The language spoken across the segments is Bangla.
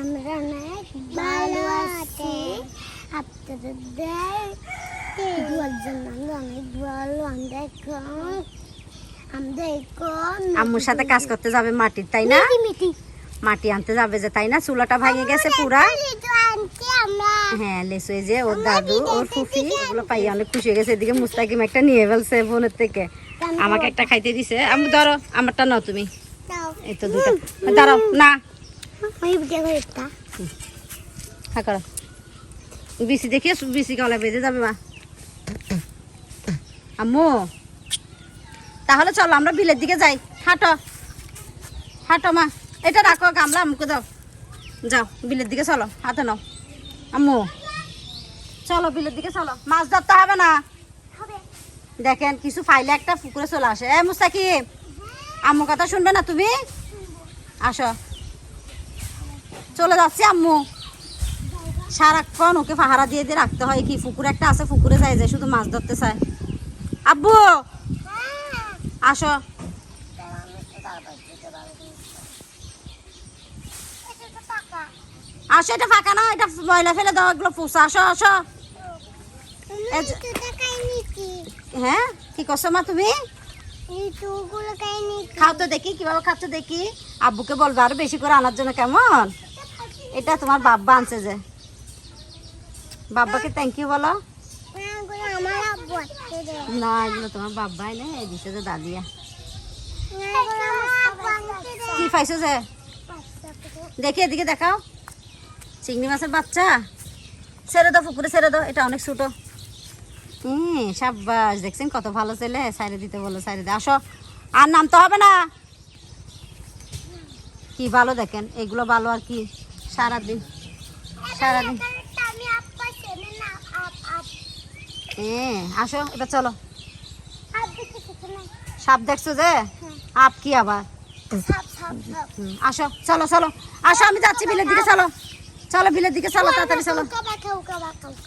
আমরা অনেক ভালো আছি। আপনাদের দুয়ার জন্য আমরা অনেক ভালো। আমরা এখন আম্মুর সাথে কাজ করতে যাবে মাটির, তাই না? মাটি আনতে যাবে যে, তাই না? চুলাটা ভেঙে গেছে পুরা। হ্যাঁ, লেসু এই যে ওর দাদু ওর ফুফি ওগুলো পাইয়া অনেক খুশি হয়ে গেছে। এদিকে মুস্তাকিম একটা নিয়ে ফেলছে বোনের থেকে, আমাকে একটা খাইতে দিছে। আম্মু ধরো, আমারটা নাও তুমি। এই তো দুটো দাঁড়াও না, হ্যাঁ করো। বিসি দেখিয়ে বিসি গলা বেঁধে যাবে মা। আম্মু তাহলে চলো আমরা বিলের দিকে যাই। হাঁটো হাঁটো মা, এটা রাখো গামলা, আম্মুকে দাও। যাও বিলের দিকে চলো, হাতে নাও। আম্মু চলো বিলের দিকে চলো, মাছ ধরতে হবে না। দেখেন কিছু ফাইলে একটা পুকুরে চলে আসে। এ মুস্তাকিম, আম্মু কথা শুনবে না তুমি? আসো, চলে যাচ্ছি আম্মু। সারাক্ষণ ওকে পাহারা দিয়ে দিয়ে রাখতে হয়। কি পুকুর একটা আছে, পুকুরে যায় যায় শুধু মাছ ধরতে চায়। আব্বু আসো, আসো। এটা ফাঁকা না, এটা ময়লা ফেলে দাও, এগুলো পুষা। আসো আসো। হ্যাঁ কি করছো মা তুমি? খাও তো দেখি কিভাবে খাচ্ছ দেখি। আব্বুকে বলবে আরো বেশি করে আনার জন্য, কেমন? এটা তোমার বাব্বা আনছে যে, বাব্বাকে থ্যাংক ইউ বলো। না এগুলো তোমার বাব্বাই না, এই দিছে যে দাদিয়া। কি পাইছো যে দেখি, এদিকে দেখাও। চিংড়ি মাছের বাচ্চা। ছেড়ে দাও পুকুরে, ছেড়ে দাও, এটা অনেক ছোট। সাব্বাস, দেখছেন কত ভালো ছেলে। সাইডে দিতে বলো, সাইডে দে। আসো, আর নামতে হবে না। কি ভালো দেখেন, এগুলো ভালো আর কি। সারাদিন সারাদিন আসো, এটা চলো। সাপ দেখছো যে? আপ কি আবার? আসো, চলো চলো আসো, আমি যাচ্ছি বিলের দিকে। চলো চলো বিলের দিকে চলো, তাড়াতাড়ি চলো।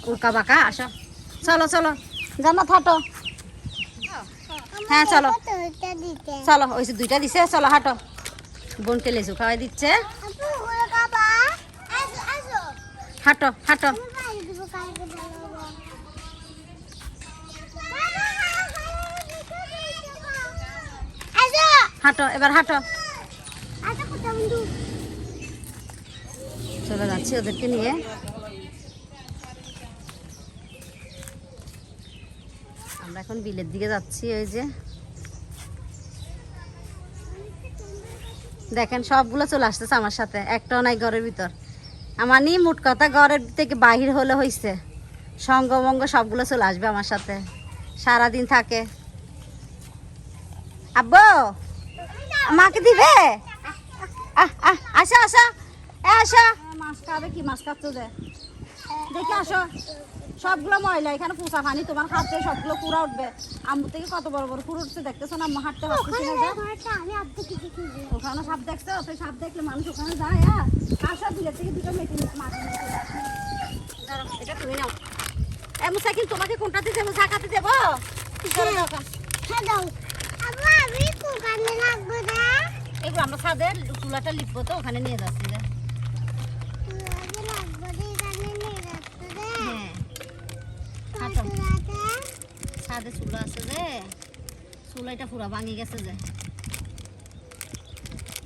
উল্কা বাঁকা, আসো চলো চলো। জান্নাত হাঁটো। হ্যাঁ চলো চলো, ওই যে দুইটা দিছে, চলো হাঁটো। বোনকে লেসু খাওয়াই দিচ্ছে। হাঁটো হাঁটো। হাঁটো এবার, হাঁটো। চলে যাচ্ছি ওদেরকে নিয়ে। আমরা এখন বিলের দিকে যাচ্ছি। ওই যে দেখেন সবগুলো চলে আসতেছে আমার সাথে, একটাও নাই ঘরের ভিতর। আমার নি মোট কথা ঘরের থেকে বাহির হলে হয়েছে, সঙ্গমঙ্গ সবগুলো চলে আসবে আমার সাথে, সারাদিন থাকে। আব্বু মাকে দিবে? আসো আসো আসো। মাছ খাবে কি? মাছ খাচ্ছ যে দেখি, আসো। সবগুলো ময়লা, এখানে পোষা পানি, তোমার খাচ্ছে সবগুলো পুরা উঠবে। আম্মু থেকে কত বড় বড় পুরো উঠছে, দেখতেছো না? আম্মু হাঁটতে পারতেছি না যে। ওখানে সাপ দেখছো? ওই সাপ দেখলে মানুষ ওখানে যায়। আসো বিলের থেকে দুটো মেটি মাছ এটা তুমি নাও। মুসাকিল তোমাকে কোনটাতে দেবো? ঝাঁকাতে দেবো? এগুলো আমরা ছাদের চুলাটা লিখবো তো, ওখানে নিয়ে যাচ্ছি। ছাদে চুলা আছে যে, চুলাটা পুরা ভাঙি গেছে যে,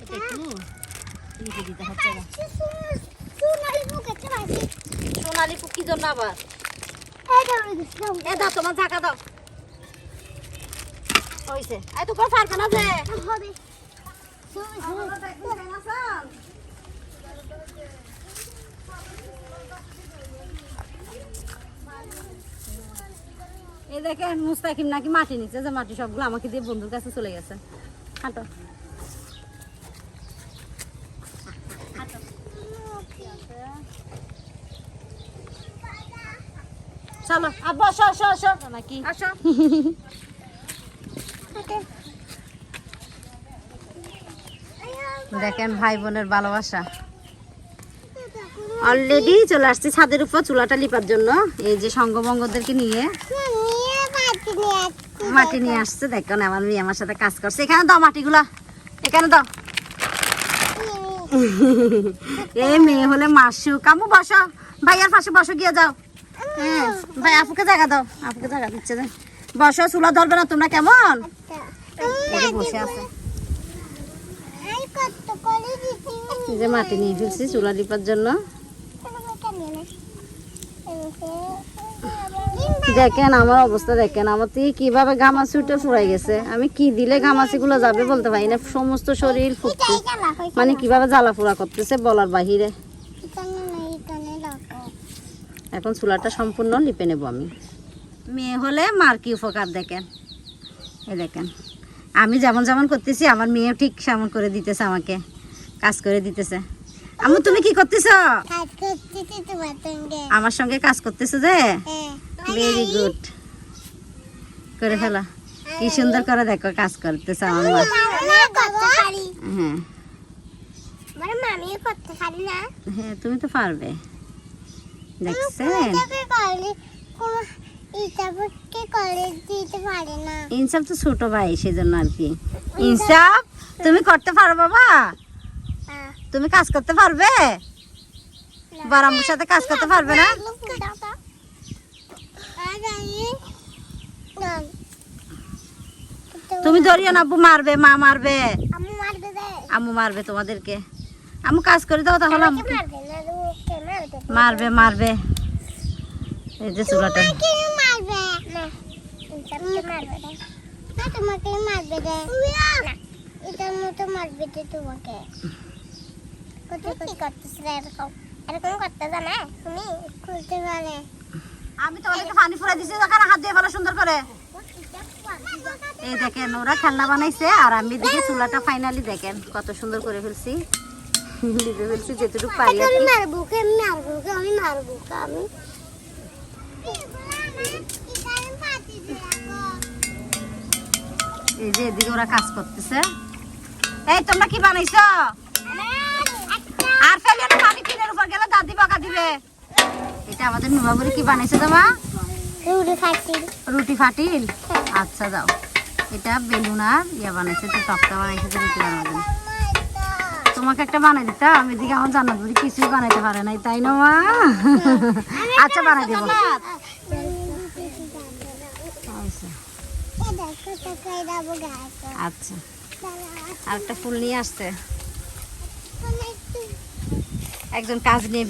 এটা একটু লিখে দিতে হচ্ছে। সোনালি পুক কি জন্য আবার? দাও তোমার ঝাঁকা দাও। হয়েছে, এই তো পারবে না যে। এই দেখেন মুস্তাকিম নাকি মাটি নিচ্ছে যে, মাটি সবগুলো আমাকে দিয়ে বন্ধুর কাছে চলে গেছে। হাঁটো চলো আব্বু, আসো আসো আসো নাকি আসো। দেখেন ভাই বোনের ভালোবাসা। অলরেডি চলে আসছে ছাদের উপর চুলাটা লিপার জন্য। এই যে সঙ্গবঙ্গদেরকে নিয়ে মাটি নিয়ে আসছে। দেখেন আমার মেয়ে আমার সাথে কাজ করছে। এখানে দাও মাটিগুলা, এখানে দাও। এ মেয়ে হলে মাসু কামু বসো ভাইয়ার পাশে বসো গিয়ে যাও হ্যাঁ ভাই আপুকে জায়গা দাও আপুকে জায়গা দিচ্ছে যে বসো চুলা ধরবে না তোমরা কেমন এই যে বসে আছে এই কত করে দিছি এই যে মাটি নিয়ে ফেলছি চুলা লিপার জন্য দেখেন আমার অবস্থা দেখেন আমার থেকে কিভাবে ঘামাচি উঠে ফুরাই গেছে আমি কি দিলে ঘামাচি গুলো যাবে বলতে পারি না সমস্ত শরীর ফুটছে মানে কিভাবে জ্বালা ফুরা করতেছে বলার বাহিরে এখন চুলাটা সম্পূর্ণ লিপে নেব আমি মেয়ে হলে মার কি উপকার দেখেন এই দেখেন আমি যেমন যেমন করতেছি আমার মেয়েও ঠিক সেমন করে দিতেছে আমাকে কাজ করে দিতেছে আম্মু তুমি কি করতেছো কাজ করতেছি তোমার সঙ্গে আমার সঙ্গে কাজ করতেছো যে ভেরি গুড করে ফেলা কি সুন্দর করে দেখো কাজ করতেছে আমার মা করতে পারি হ্যাঁ মানে মামিও করতে পারি না হ্যাঁ তুমি তো পারবে দেখছেন ইটাকে করে দিতে পারে না ইনসাফ তো ছোট ভাই সেজন্য আর কি ইনসাফ তুমি করতে পারো বাবা তুমি কাজ করতে পারবে বারাম্বুর সাথে কাজ করতে পারবে না তুমি ধরিও না আব্বু মারবে মা মারবে আম্মু মারবে রে আম্মু মারবে তোমাদেরকে আম্মু কাজ করে দাও তাহলে আম্মু মারবে না ওকে মারবে মারবে মারবে এই যে চুলাটা কে মারবে না তোমাকে মারবে রে না তোমাকে মারবে রে না এটার মতো মারবে রে তোমাকে কি করতেছ রে এরকম এরকম করতে জানে তুমি খুলতে পারে আমি তোমাদেরকে পানি ফুরাই দিছি ওখানে হাত দিয়ে ভালো সুন্দর করে এই দেখেন ওরা খেলনা বানাইছে আর আমি দিকে চুলাটা ফাইনালি দেখেন কত সুন্দর করে ফেলছি লিপে ফেলছি যেটুকু পারি আর কি মারবো কেমন মারবো আমি মারবো আমি এই যে এদিকে ওরা কাজ করতেছে এই তোমরা কি বানাইছো আর ফেলে না পানি টিনের উপর গেলে দাদি বকা দিবে এটা আমাদের নুমাবুরি কি বানাইছে তোমা রুটি ফাটিল রুটি ফাটিল আচ্ছা যাও এটা বেলুন আর ইয়া বানাইছে তো তক্তা বানাইছে তো রুটি বানাবে তোমাকে একটা বানাই দিতা আমি এদিকে আমার জান্নাত বুড়ি কিছুই বানাইতে পারে নাই তাই না মা আচ্ছা বানাই দেবো আচ্ছা আর একটা ফুল নিয়ে আসছে একজন কাজ নিয়ে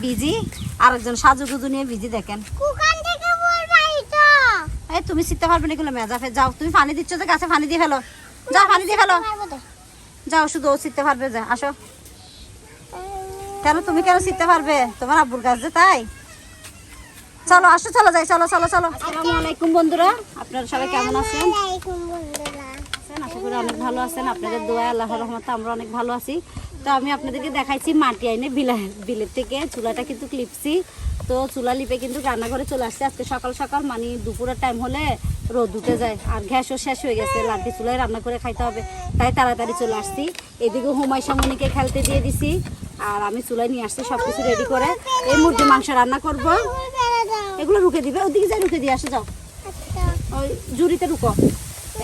বিজি আর একজন সাজুগুজু নিয়ে বিজি দেখেন এই তুমি শিখতে পারবে না এগুলো মেজাফে যাও তুমি পানি দিচ্ছ যে গাছে পানি দিয়ে ফেলো যাও পানি দিয়ে ফেলো যাও শুধু ও শিখতে পারবে যা আসো কেন তুমি কেন শিখতে পারবে তোমার আব্বুর গাছ যে তাই চলো আসো চলো যাই চলো চলো চলো আসসালামু আলাইকুম বন্ধুরা আপনারা সবাই কেমন আছেন আশা করি অনেক ভালো আছেন আপনাদের দোয়া আল্লাহর রহমতে আমরা অনেক ভালো আছি তো আমি আপনাদেরকে দেখাইছি মাটি আইনে বিলের থেকে চুলাটা কিন্তু লিপছি তো চুলা লিপে কিন্তু রান্নাঘরে চলে আসছে আজকে সকাল সকাল মানে দুপুরের টাইম হলে রোদ উঠে যায় আর গ্যাসও শেষ হয়ে গেছে লাড্ডি চুলায় রান্না করে খাইতে হবে তাই তাড়াতাড়ি চলে আসছি এদিকে হুমায়শা মনিকে খেলতে দিয়ে দিছি আর আমি চুলায় নিয়ে আসছি সব কিছু রেডি করে এই মুরগি মাংস রান্না করব এগুলো রুখে দিবে ওদিকে যাই রুখে দিয়ে আসো যাও ওই জুড়িতে রুকো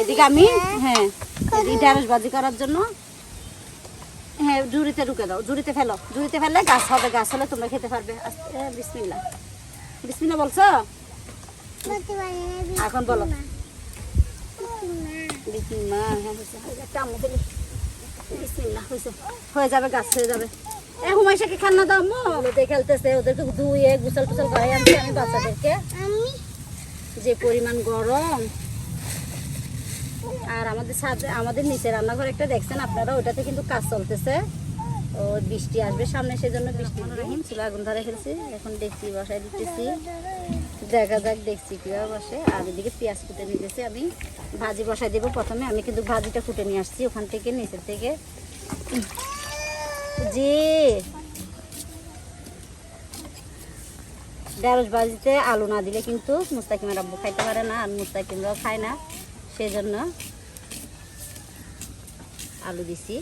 এদিকে আমি হ্যাঁ এদিকে ঢেঁড়স ভাজি করার জন্য হ্যাঁ জুড়িতে রুকে দাও জুড়িতে ফেলো জুড়িতে ফেললে গাছ হবে গাছ হলে তোমরা খেতে পারবে বিসমিল্লাহ বিসমিল্লাহ বলছো এখন বলো বিসমিল্লাহ হ্যাঁ একটা আম্মু ফেলি বিসমিল্লাহ হয়েছে হয়ে যাবে গাছ হয়ে যাবে এ হুমায়শাকে খান্না দাও আম্মু ওদের খেলতেছে ওদেরকে ধুয়ে গুছল টুসল করে আনছি আমি বাচ্চাদেরকে যে পরিমাণ গরম আর আমাদের সাথে আমাদের নিচে রান্নাঘর একটা দেখছেন আপনারা ওটাতে কিন্তু কাজ চলতেছে ও বৃষ্টি আসবে সামনে সেজন্য বৃষ্টি রহিম চুলা আগুন ধরে ফেলছি এখন দেখছি বসাই দিতেছি দেখা যাক দেখছি কীভাবে বসে আর এদিকে পেঁয়াজ কুটে নিতেছি আমি ভাজি বসাই দেবো প্রথমে আমি কিন্তু ভাজিটা কুটে নিয়ে আসছি ওখান থেকে নিচের থেকে যে ঢেঁড়স ভাজিতে আলু না দিলে কিন্তু মুস্তাকিমের আব্বু খাইতে পারে না আর মুস্তাকিমরাও খায় না সেজন্য আলু দিছি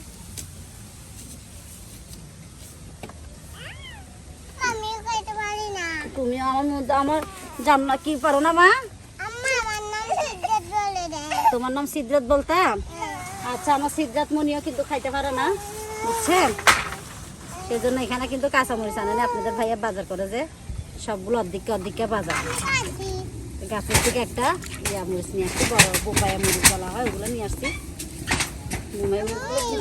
তুমি আমার মধ্যে আমার জান্নাত কি পারো না মা তোমার নাম সিদ্রাত বলতাম আচ্ছা আমার সিদ্রাত মনিও কিন্তু খাইতে পারে না বুঝছেন সেজন্য এখানে কিন্তু কাঁচামরিচ আনেন আপনাদের ভাইয়া বাজার করে যে সবগুলো অর্ধেককে বাজার গাছের থেকে একটা ইয়া মরিচ নিয়ে আসছি, বড় বোপায়া মরিচ বলা হয়, ওগুলো নিয়ে আসছি।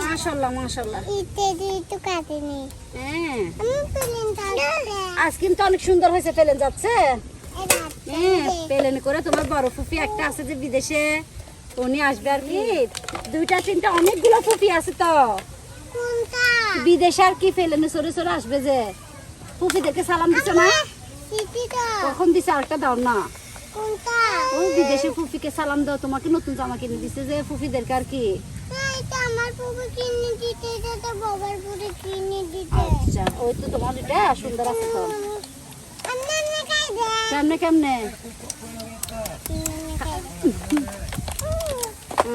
মাশাল্লাহ মাশাল্লাহ, হ্যাঁ আজ কিন্তু অনেক সুন্দর হয়েছে, ফেলেন যাচ্ছে। হ্যাঁ প্লেনে করে তোমার বড় ফুফি একটা আছে যে বিদেশে, উনি আসবে আর কি, 2টা 3টা অনেকগুলো ফুফি আছে তো বিদেশে আর কি, প্লেনে সরে সরে আসবে যে। ফুফিদেরকে সালাম দিছো না? কখন দিছে? আরেকটা দাও না। ও বিদেশে ফুফিকে সালাম দাও, তোমাকে নতুন জামা কিনে দিছে যে ফুফিদেরকে আর কি। আচ্ছা ওই তো তোমার এটা সুন্দর আছে তো। কেমনে কেমনে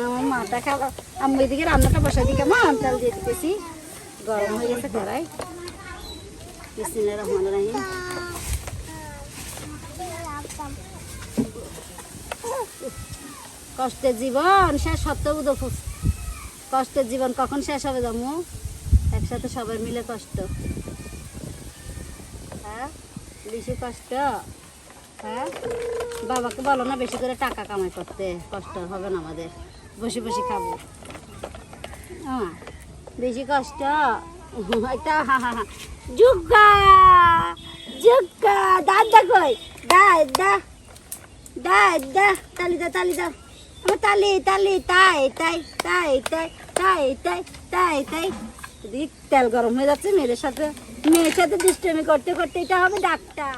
আমার মাটা খাওয়া, আমি এদিকে রান্নাটা বসাই দিকে মা তেল দিয়ে দিতেছি, গরম হয়ে গেছে কড়াই। বিসমিল্লাহির রহমানির রহিম। কষ্টের জীবন শেষ সত্য বুধ, কষ্টের জীবন কখন শেষ হবে জামু? একসাথে সবাই মিলে কষ্ট, হ্যাঁ বেশি কষ্ট। হ্যাঁ বাবাকে বলো না বেশি করে টাকা কামাই করতে, কষ্ট হবে না আমাদের, বসে বসে খাবো। হ্যাঁ বেশি কষ্ট একটা, হা হা হা জুগ্গা জুগ্গা, দাদা কই দা দা দা দা, তালি দা তালি দা, আমার তালি তালি, তাই তাই তাই তাই তাই তাই তাই তাই। দিক তেল গরম হয়ে যাচ্ছে, মেয়ের সাথে দুষ্টুমি করতে করতে এটা হবে ডাক্তার।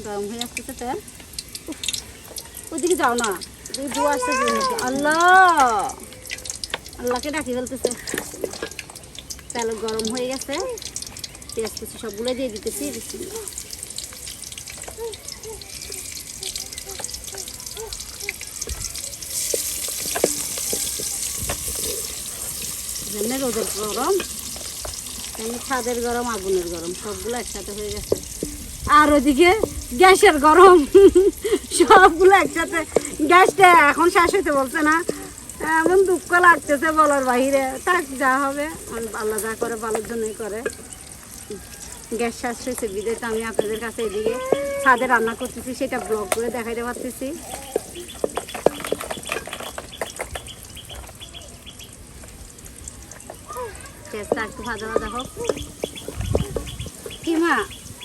গরম হয়ে যাচ্ছে তো তেল, ওদিকে যাও না, দু আসছে আল্লাহ, আল্লাহকে ডাকি ফেলতেছে। তেল গরম হয়ে গেছে, পেঁয়াজ কুচি সবগুলো দিয়ে দিতেছি। রোদের গরম, ছাদের গরম, আগুনের গরম, সবগুলো একসাথে হয়ে গেছে। আর ওদিকে গ্যাসের গরম, সবগুলো একসাথে। গ্যাসটা এখন শেষ হইতে বলছে না, এমন দুঃখ লাগতেছে বলার বাহিরে। থাক যা হবে, আল্লাহ যা করে ভালোর জন্যই করে। গ্যাস শেষ হয়েছে বিদায় তো আমি আপনাদের কাছে এদিকে ছাদে রান্না করতেছি, সেটা ব্লগ করে দেখাইতে পারতেছি। পেঁয়াজটা একটু ভাজা ভাজা হোক। কি মা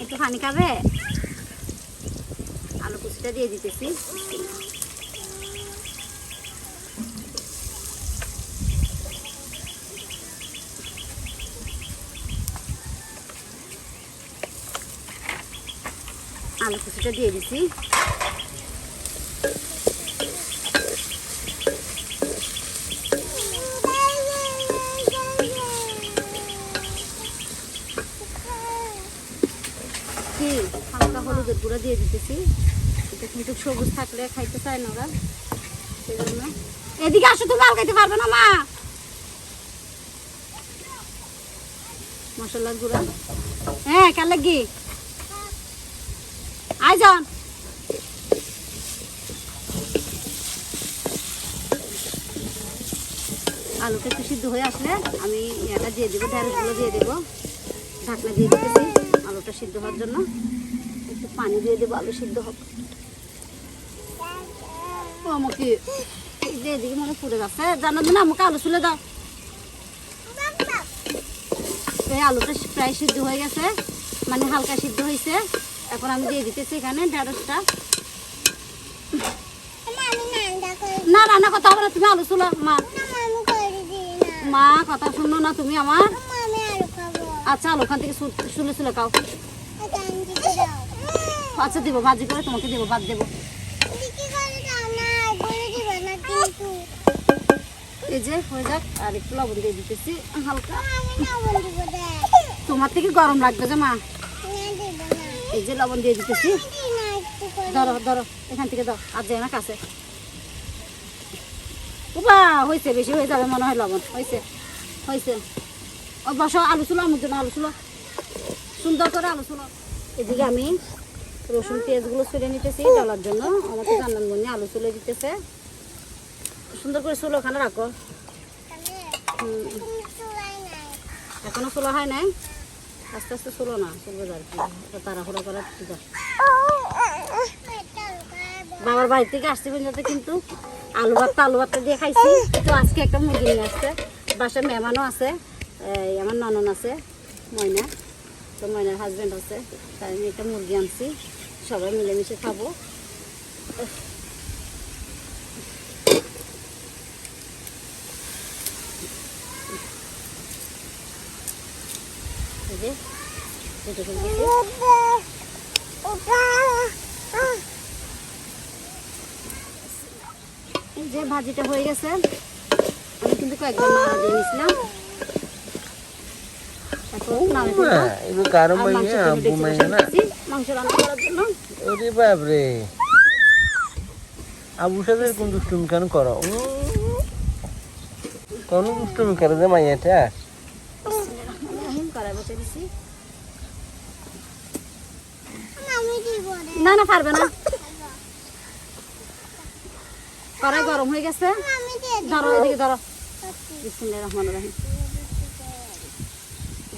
একটু পানি খাবে? আলু কুচিটা দিয়ে দিতেছি। আলু কুচিটা দিয়ে দিছি। হালকা হলুদের গুঁড়া দিয়ে দিতেছি, এটা কিন্তু সবুজ থাকলে খাইতে চায় না ওরা, সেজন্য। এদিকে আসো, তুমি আল খাইতে পারবে না মা। মশলার গুঁড়া, হ্যাঁ কার লাগি আই যান। আলুটা একটু সিদ্ধ হয়ে আসলে আমি এটা দিয়ে দেবো, ঢেঁড়সগুলো দিয়ে দেবো, ঢাকনা দিয়ে দিতেছি আলুটা সিদ্ধ হওয়ার জন্য। একটু পানি দিয়ে দেবো, আলু সিদ্ধ হোক। আমাকে এদিকে মনে পড়ে যাচ্ছে, জানার জন্য আমাকে আলু ছুলে দাও। এই আলুটা প্রায় সিদ্ধ হয়ে গেছে, মানে হালকা সিদ্ধ হয়েছে। এখন আমি দিয়ে দিতেছি এখানে ঢেঁড়সটা। না রান্না কথা হবে না, তুমি আলু ছুলো। মা কথা শুনো না তুমি আমার। আচ্ছা আলু ওখান থেকে শুলে শুলে খাও। আচ্ছা দিব, ভাজি করে তোমাকে দেবো, ভাত দেবো। এই যে হয়ে যাক, আর একটু লবণ দিয়ে দিতেছি হালকা। তোমার থেকে গরম লাগবে যে মা। এই যে লবণ দিয়ে দিতেছি, ধরো ধরো এখান থেকে দাও, আর যায় না কাছে। বাবা হয়েছে, বেশি হয়ে যাবে মনে হয়, লবণ হয়েছে হয়েছে। ও বসো, আলু ছিল আমার জন্য, আলু ছিল সুন্দর করে আলু ছিল। এদিকে আমি রসুন পেঁয়াজগুলো ছুলে নিতেছি ডলার জন্য। আমাকে রান্নার মনে আলু চলে দিতেছে, সুন্দর করে চুলো ওখানে রাখো। এখনো চুলো হয় নাই, আস্তে আস্তে চুলো না চলবে আর কি, তাড়াহুড়া করার ঠিক আছে। বাবার বাড়ি থেকে আসতে পর্যন্ত কিন্তু আলু ভাতটা দিয়ে খাইছি। তো আজকে একটা মুরগি নিয়ে আসছে, বাসায় মেহমানও আছে, আমার ননদ আছে ময়না, তো ময়নার হাজব্যান্ড আছে, তাই আমি একটা মুরগি আনছি, সবাই মিলেমিশে খাবো। এই যে ভাজিটা হয়ে গেছে, আমি কিন্তু কয়েকবার নাড়া দিয়ে নিছিলাম। এখন নামে মাংস রান্না করার জন্য। ওরে বাপরে, আবুর সাথে এরকম দুষ্টুমি কেন করো? কোন দুষ্টুমি করে যে মাইয়াটা? কড়াই বসে দিছি। আমি দিব রে। না না পারবে না, কড়াই গরম হয়ে গেছে, আমি দিয়ে দিব। ধরো এদিকে ধরো। বিসমিল্লাহির রহমানির রহিম।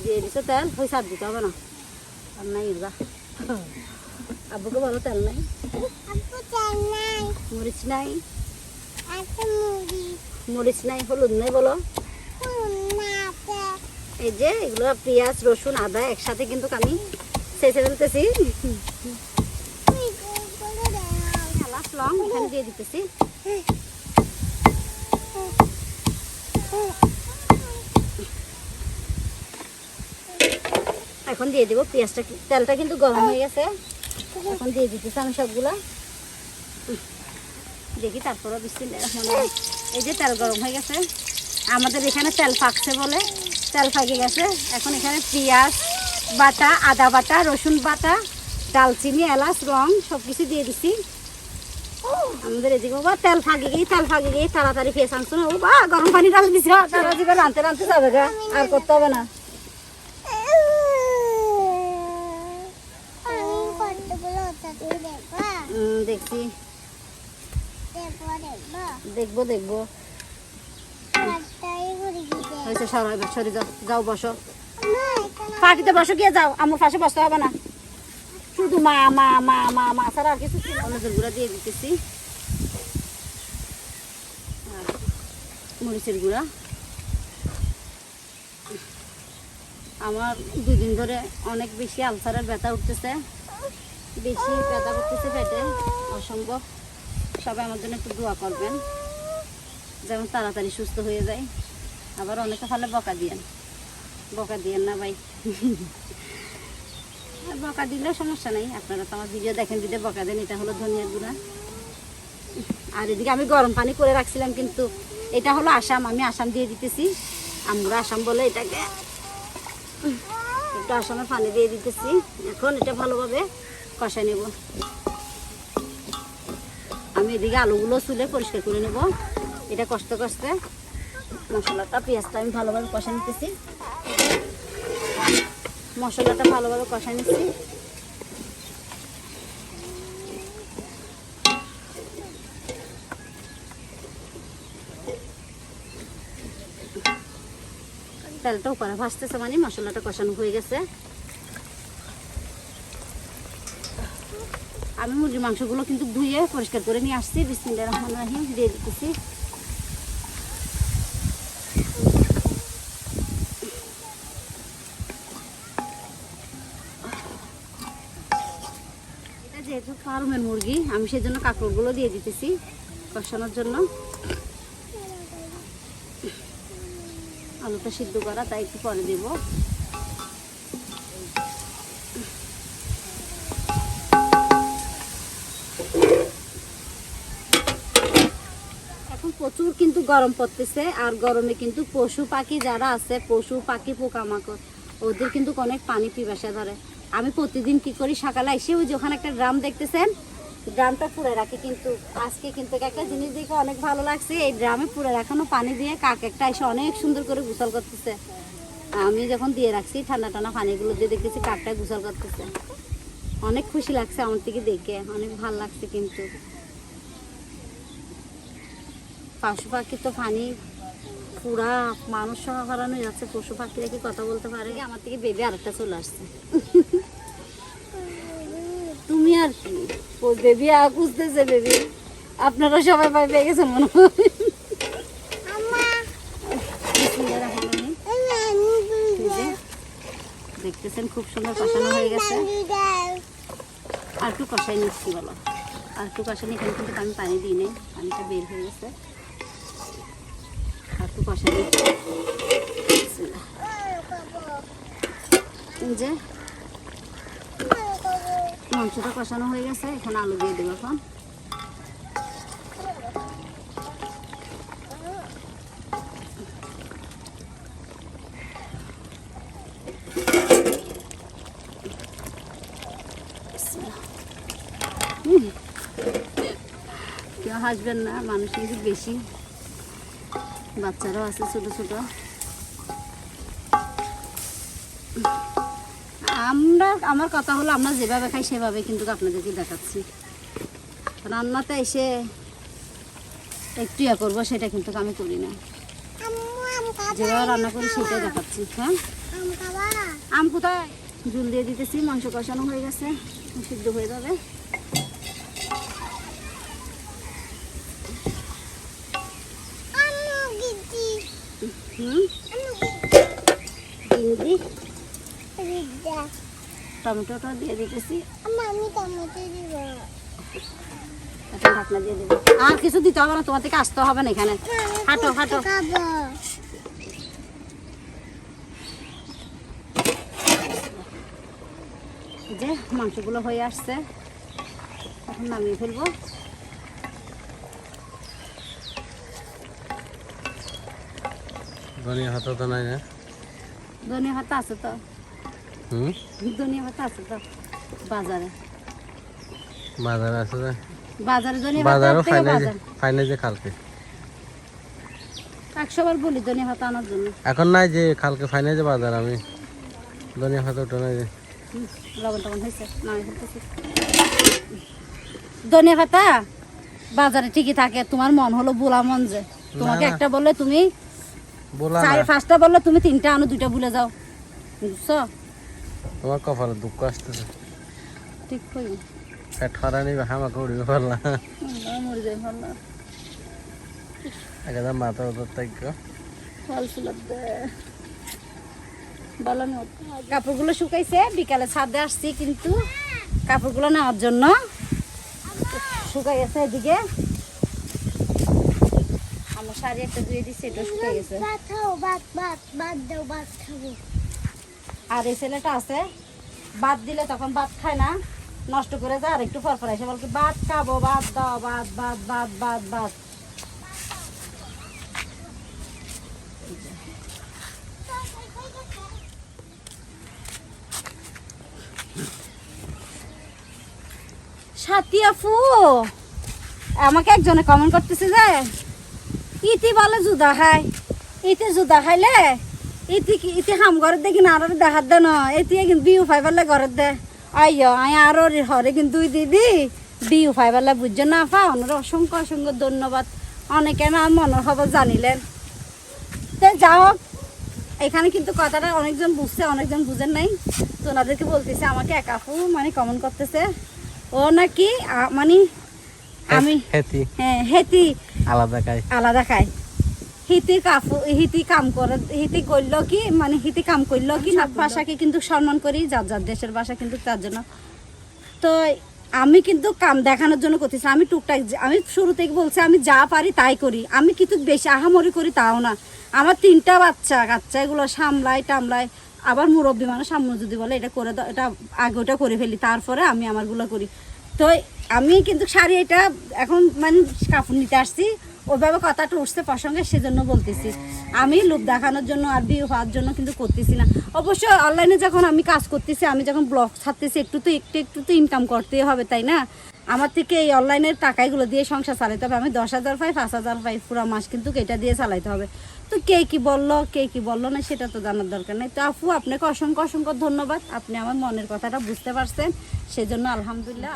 দিয়ে দিছে তেল, পয়সা দিতে হবে না, আর নাই যা। আব্বুকে বলো তেল নাই, আপু চাই নাই। মরিচ নাই, আছে মুড়ি। মরিচ নাই, হলুদ নাই বলো। না আছে। এই যে এগুলো পেঁয়াজ রসুন আদা একসাথে কিন্তু আমি ছেঁচে ফেলতেছি। তুই করে দে। এলাচ লং এখানে দিয়ে দিতেছি। এখন দিয়ে দিব পেঁয়াজটা, তেলটা কিন্তু গরম হয়ে গেছে, এখন দিয়ে দিতেছি আমি সবগুলা। দেখি তারপরে বিসমিল্লাহির রহমানির রহিম। এই যে তেল গরম হয়ে গেছে, আমাদের এখানে তেল পাকছে বলে তেল পাকে গেছে। এখন এখানে পেঁয়াজ বাটা, আদা বাটা, রসুন বাটা, দালচিনি এলাচ রং সব কিছু দিয়ে দিছি। আমাদের এদিকে বা তেল ফাঁকি গিয়ে তাড়াতাড়ি পেঁয়াজ আনছো না, ও বা গরম পানি ডাল দিছি, তাড়াতাড়ি রানতে যাবে গা, আর করতে হবে না। আমি কতগুলো ওটা তুই দেখবা। দেখছি, দেখবো। দেখবো। রাস্তায় ঘুরে গিয়ে। হয়েছে, সরাই সরে যাও, যাও বসো, না এখানে ফাঁকিতে বসো, গিয়ে যাও, আমার পাশে বসতে হবে না, শুধু মা মা মা মা মা ছাড়া আর কিছু ছিল। হলুদের গুঁড়া দিয়ে দিতেছি, আর মরিচের গুঁড়া। আমার 2 দিন ধরে অনেক বেশি আলসারের ব্যথা উঠতেছে, বেশি ব্যথা করতেছে পেটে, অসম্ভব। সবাই আমার জন্য একটু দোয়া করবেন যেমন তাড়াতাড়ি সুস্থ হয়ে যায়। আবার অনেকে ফলে বকা দিয়েন না ভাই। বকা দিলে সমস্যা নেই, আপনারা তো আমার ভিডিও দেখেন, দিতে বকা দেন। এটা হলো ধনিয়ার গুঁড়া। আর এদিকে আমি গরম পানি করে রাখছিলাম, কিন্তু এটা হলো আসাম, আমি আসাম দিয়ে দিতেছি, আমরা আসাম বলে এটাকে। একটু আসামের পানি দিয়ে দিতেছি, এখন এটা ভালোভাবে কষাই নেব। আমি এদিকে আলুগুলো চুলে পরিষ্কার করে নেব। এটা কষতে কষতে মশলাটা, পেঁয়াজটা আমি ভালোভাবে কষাই নিতেছি, মশলাটা ভালোভাবে কষাই নিচ্ছি। তেলটা উপরে ভাসতেছে, মানে মশলাটা কষানো হয়ে গেছে। আমি মুরগির মাংসগুলো কিন্তু ধুয়ে পরিষ্কার করে নিয়ে আসছি, বিসমিল্লাহির রহমানির রহিম দিয়ে দিতেছি। এটা যেহেতু ফার্মের মুরগি, আমি সেই জন্য কাঁকড়গুলো দিয়ে দিতেছি কষানোর জন্য। আলুটা সিদ্ধ করা, তাই একটু পরে দেব। এখন প্রচুর কিন্তু গরম পড়তেছে, আর গরমে কিন্তু পশু পাখি যারা আছে, পশু পাখি পোকামাকড়, ওদের কিন্তু অনেক পানি পিপাসা ধরে। আমি প্রতিদিন কি করি, সকালে এসে ওই যে ওখানে একটা ড্রাম দেখতেছেন, ড্রামটা পুড়ে রাখি। কিন্তু আজকে কিন্তু একটা জিনিস দেখে অনেক ভালো লাগছে, এই ড্রামে পুড়ে রাখানো পানি দিয়ে কাক একটা এসে অনেক সুন্দর করে গোসল করতেছে। আমি যখন দিয়ে রাখছি ঠান্ডা ঠান্ডা পানিগুলো দিয়ে দেখতেছি কাকটা গোসল করতেছে, অনেক খুশি লাগছে আমার থেকে দেখে, অনেক ভালো লাগছে। কিন্তু পশু পাখি তো পানি পুরা মানুষ সভা করানো যাচ্ছে, পশু পাখিরা কি কথা বলতে পারে? আমার থেকে বেবি আরেকটা চলে আসছে। তুমি আর কি বেবি বুঝতেছে বেবি, আপনারা সবাই ভয় পেয়ে গেছেন মনে হয়। দেখতেছেন খুব সুন্দর কষানো হয়ে গেছে। আর একটু কষাই নিচ্ছি, বলো আর একটু কষানি। এখানে কিন্তু আমি পানি দিই নাই, পানিটা বের হয়ে গেছে। আর একটু কষাই নিচ্ছি। যে মাংসটা কষানো হয়ে গেছে, এখন আলু দিয়ে দেবো। এখন কেউ হাসবেন না, মানুষ কিন্তু বেশি, বাচ্চারাও আছে ছোট ছোট। আমার কথা হলো আমরা যেভাবে খাই সেভাবে কিন্তু আপনাদেরকে দেখাচ্ছি। রান্নাতে এসে একটু ইয়ে করবো সেটা কিন্তু আমি করি না, যেভাবে রান্না করি সেটাই দেখাচ্ছি। হ্যাঁ, আম কোথায়? ঝুল দিয়ে দিতেছি, মাংস কষানো হয়ে গেছে, সিদ্ধ হয়ে যাবে। টমেটোটা দিয়ে দিতেছি, ঢাকনা দিয়ে দেবো। আর কিছু দিতে হবে না, তোমার থেকে আসতে হবে না এখানে। হাঁটো হাঁটো। যে মাংসগুলো হয়ে আসছে, এখন নামিয়ে ফেলবো। ধনিয়া পাতা তো নাই না? ধনিয়া পাতা আছে তো, ধনিয়া পাতা আছে তো বাজারে। বাজারে আছে যে? বাজারে ধনিয়া বাজারও পাতা ফাইনাল যে কালকে 100 বার বলি ধনিয়া পাতা আনার জন্য। এখন নাই যে, কালকে ফাইনাল যে বাজার, আমি ধনিয়া পাতা ওটা নাই যে। লবণ টবণ হয়েছে, নামিয়ে ফেলতেছি। ধনিয়া পাতা বাজারে ঠিকই থাকে, তোমার মন হলো বোলা মন, যে তোমাকে একটা বললে তুমি বলা না, 4-5টা বললে তুমি 3টা আনো, 2টা ভুলে যাও, বুঝছো? তোমার কপালে দুঃখ আসতেছে। ঠিক কই পেট ফারানি আমাকে উড়িয়ে পারলা, মরে যাই ভালো একদম মাথা উত্তর থাকো। ফল ফুলার দে ভালো না। কাপড়গুলো শুকাইছে, বিকালে ছাদে আসছি কিন্তু কাপড়গুলো নেওয়ার জন্য। শুকাই গেছে এদিকে, আমার শাড়ি একটা ধুয়ে দিচ্ছে, এটা শুকাই গেছে। আর এই ছেলেটা আছে, ভাত দিলে তখন ভাত খায় না, নষ্ট করে যায়। আর একটু পর পর এসে বলকে ভাত খাবো, ভাত দাও, ভাত ভাত ভাত ভাত ভাত। সাথী আপু আমাকে একজনে কমেন্ট করতেছে যে ইতি বলে জুদা খায়, ইতি জুদা খাইলে ইতি হাম ঘরের দেখি না আর দেখার দে না, এটি কিন্তু বিউ ফাইবারলে ঘরের দে। আইয় আই আর হরে কিন্তু দিদি বিউ ফাইবারলে বুঝছো না পা। ওনার অসংখ্য অসংখ্য ধন্যবাদ, অনেকে না মনের খবর জানিলেন। তো যাও হোক, এখানে কিন্তু কথাটা অনেকজন বুঝছে, অনেকজন বুঝেন নাই। তো ওনাদেরকে বলতেছে, আমাকে এক আপু মানে কমেন্ট করতেছে, ও নাকি মানে আমি হ্যাঁ হেতি আলাদা খাই। হিতি কাম করে, হিতি করলো কি মানে হিতি কাম করলো কি না, ভাষাকে কিন্তু সম্মান করি, যার যার দেশের ভাষা কিন্তু তার জন্য। তো আমি কিন্তু কাম দেখানোর জন্য করতেছি, আমি টুকটাক, আমি শুরু থেকে বলছি আমি যা পারি তাই করি। আমি কিন্তু বেশি আহামরি করি তাও না। আমার 3টা বাচ্চা কাচ্চা, এগুলো সামলাই টামলাই, আবার মুরব্বী মানুষ সামনে যদি বলে এটা করে দাও, এটা আগে ওটা করে ফেলি, তারপরে আমি আমারগুলো করি। তো আমি কিন্তু শাড়ি এটা এখন মানে কাপড় নিতে আসছি, ওইভাবে কথাটা উঠছে প্রসঙ্গে, সেজন্য বলতেছি। আমি লোভ দেখানোর জন্য আর বিয়ে হওয়ার জন্য কিন্তু করতেছি না। অবশ্যই অনলাইনে যখন আমি কাজ করতেছি, আমি যখন ব্লগ ছাড়তেছি, একটু তো ইনকাম করতেই হবে, তাই না? আমার থেকে এই অনলাইনের টাকাগুলো দিয়ে সংসার চালাতে হবে। আমি 10,000 পাই, 5,000 পাই পুরো মাস, কিন্তু এটা দিয়ে চালাইতে হবে। তো কে কি বললো না সেটা তো জানার দরকার নেই। তো আপু আপনাকে অসংখ্য অসংখ্য ধন্যবাদ, আপনি আমার মনের কথাটা বুঝতে পারছেন, সেজন্য আলহামদুলিল্লাহ।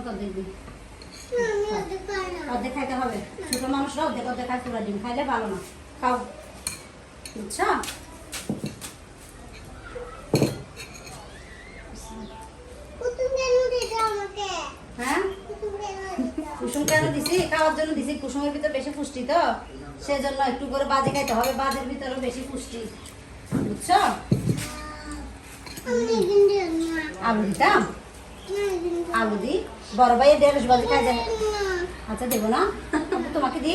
তো দেখবি আমি ওটা খাই না। অর্ধেক খাইতে হবে ছোট মানুষরা অর্ধেক অর্ধেক খায় পুরা ডিম খাইলে ভালো না খাও বুঝছো কুতুম কেন দিছো আমাকে? হ্যাঁ কুতুম কেন দিছো? কুসুম কেন দিছি খাওয়ার জন্য দিছি কুসুমের ভিতর বেশি পুষ্টি তো সেজন্য একটু করে বাজে খাইতে হবে বাজের ভিতরে বেশি পুষ্টি বুঝছো আমি এখান দিয়ে না। আলু দিতাম না, এখান দিয়ে আলু দি বড় ভাই 150 বাজে খাই যায় না। আচ্ছা দেবো না তোমাকে দি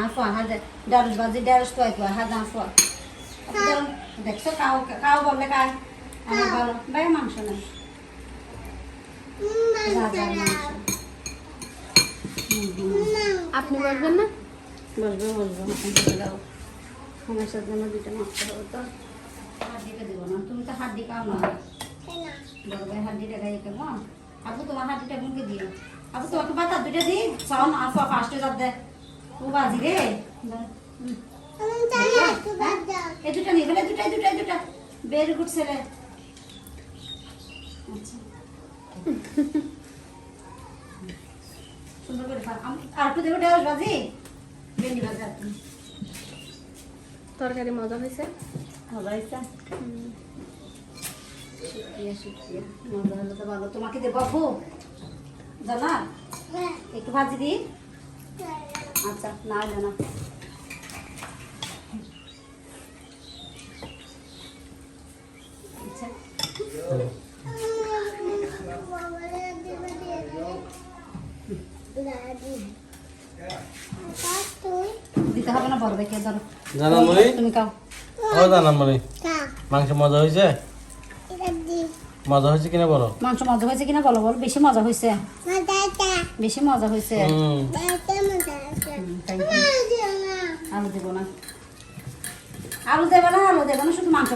আফা হাজার 150 বাজে 150 তো একবার হাজার আফা দেখছো খাও খাও বললে খায় আমার ভালো ভাই মাংস নেই রাজার মাংস আপনি বলবেন না? বসবো এখন চলে যাও সমস্যার জন্য দুটো মাংস হবে তো হাড্ডিটা দেবো না তুমি তো হাড্ডি খাও না বড় ভাই হাড্ডিটা খাই কেমন আপু তোমার হাড্ডিটা মুখে দিও আপু তোমাকে বাতা দুইটা দিই চাও না আফা ফার্স্টে যাত দে ও বাজি রে আমি চাই না, একটু বাদ দাও। এই দুটা নিয়ে গেলে দুটা ভেরি গুড ছেলে আচ্ছা সুন্দর করে খা আর একটু দেবো 150 বাজি ভেন্ডি ভাজি আর তুমি তরকারি মজা হয়েছে? মজা হয়েছে শুক্রিয়া মজা হলে তো ভালো তোমাকে দেবো আপু জানা হ্যাঁ, একটু ভাজি দিই হ্যাঁ। আচ্ছা না হলে না আচ্ছা বাবারে দিবে দিয়ে দে। দাদি। আচ্ছা, তুই দিতে হবে না বড় দেখে ধরো জানামণি তুমি খাও ও জানামণি খা, মাংস মজা হয়েছে এটা দি। মজা হয়েছে কিনা বলো মাংস মজা হয়েছে কিনা বলো বল বেশি মজা হয়েছে মজা আছে। বেশি মজা হয়েছে হুম বাড়িতে মজা আছে। thank you. আমার দিও না। আলু দেবো না আলু দেবো না শুধু মাংস